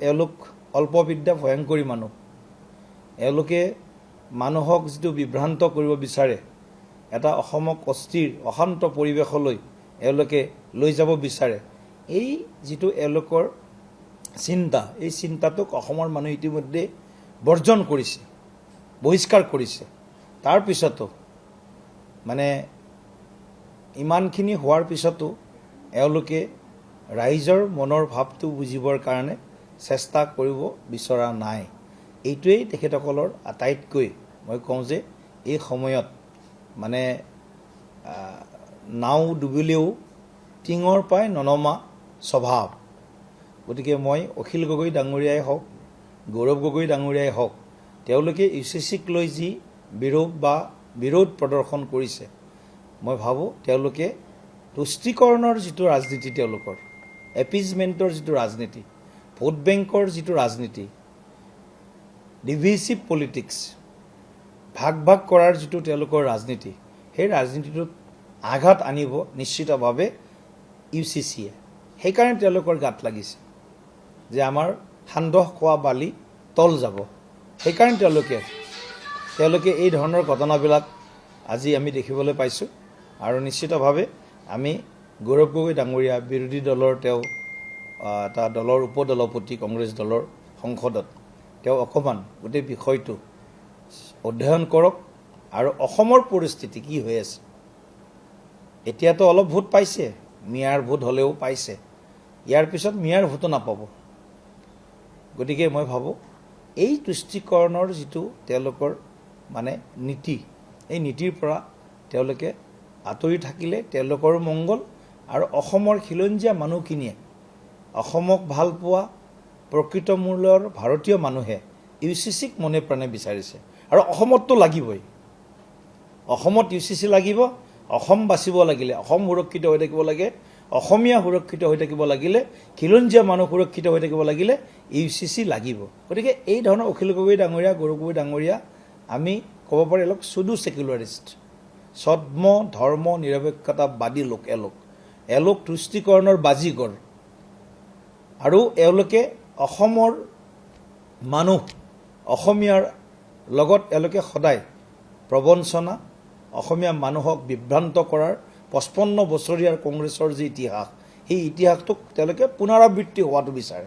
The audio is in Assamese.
এওঁলোক অল্পবিদ্যা ভয়ংকৰী মানুহ এওঁলোকে মানুহক যিটো বিভ্ৰান্ত কৰিব বিচাৰে এটা অসমক অস্থিৰ অশান্ত পৰিৱেশলৈ এওঁলোকে লৈ যাব বিচাৰে এই যিটো এওঁলোকৰ চিন্তা এই চিন্তাটোক অসমৰ মানুহ ইতিমধ্যে বৰ্জন কৰিছে বহিষ্কাৰ কৰিছে তাৰ পিছতো মানে ইমানখিনি হোৱাৰ পিছতো এওঁলোকে ৰাইজৰ মনৰ ভাৱটো বুজিবৰ কাৰণে চেষ্টা কৰিব বিচৰা নাই এইটোৱেই তেখেতসকলৰ আটাইতকৈ মই কওঁ যে এই সময়ত মানে নাও ডুবিলেও টিঙৰ পৰাই ননমা স্বভাৱ গতিকে মই অখিল গগৈ ডাঙৰীয়াই হওক গৌৰৱ গগৈ ডাঙৰীয়াই হওক তেওঁলোকে UCCক লৈ যি বিৰোধ প্ৰদৰ্শন কৰিছে মই ভাবোঁ তেওঁলোকে তুষ্টিকৰণৰ যিটো ৰাজনীতি তেওঁলোকৰ এপিজমেণ্টৰ যিটো ৰাজনীতি ভোট বেংকৰ যিটো ৰাজনীতি ডিভিচিভ পলিটিক্স ভাগ কৰাৰ যিটো তেওঁলোকৰ ৰাজনীতি সেই ৰাজনীতিটোত আঘাত আনিব নিশ্চিতভাৱে UCCয়ে সেইকাৰণে তেওঁলোকৰ গাত লাগিছে যে আমাৰ সান্দহ খোৱা বালি তল যাব সেইকাৰণে তেওঁলোকে এই ধৰণৰ ঘটনাবিলাক আজি আমি দেখিবলৈ পাইছোঁ আৰু নিশ্চিতভাৱে আমি গৌৰৱ গগৈ ডাঙৰীয়া বিৰোধী দলৰ তেওঁ এটা দলৰ উপদলপতি কংগ্ৰেছ দলৰ সংসদত তেওঁ অকণমান গোটেই বিষয়টো অধ্যয়ন কৰক আৰু অসমৰ পৰিস্থিতি কি হৈ আছে এতিয়াতো অলপ ভোট পাইছে মিয়াৰ ভোট হ'লেও পাইছে ইয়াৰ পিছত মিয়াৰ ভোটো নাপাব গতিকে মই ভাবোঁ এই তুষ্টিকৰণৰ যিটো তেওঁলোকৰ মানে নীতি এই নীতিৰ পৰা তেওঁলোকে আঁতৰি থাকিলে তেওঁলোকৰ মংগল আৰু অসমৰ খিলঞ্জীয়া মানুহখিনিয়ে অসমক ভাল পোৱা প্ৰকৃত মূলৰ ভাৰতীয় মানুহে UCCক মনে প্ৰাণে বিচাৰিছে আৰু অসমততো লাগিবই অসমত UCC লাগিব অসম বাচিব লাগিলে অসম সুৰক্ষিত হৈ থাকিব লাগে অসমীয়া সুৰক্ষিত হৈ থাকিব লাগিলে খিলঞ্জীয়া মানুহ সুৰক্ষিত হৈ থাকিব লাগিলে UCC লাগিব গতিকে এই ধৰণৰ অখিল গগৈ ডাঙৰীয়া গৌৰৱ গগৈ ডাঙৰীয়া আমি ক'ব পাৰি এওঁলোক চুডু ছেকুলাৰিষ্ট ছদ্ম ধৰ্ম নিৰপেক্ষতাবাদী লোক এওঁলোক তুষ্টিকৰণৰ বাজিকৰ আৰু এওঁলোকে অসমৰ মানুহ অসমীয়াৰ লগত এওঁলোকে সদায় প্ৰবঞ্চনা অসমীয়া মানুহক বিভ্ৰান্ত কৰাৰ 55 বছৰীয়া কংগ্ৰেছৰ যি ইতিহাস সেই ইতিহাসটোক তেওঁলোকে পুনৰাবৃত্তি হোৱাটো বিচাৰে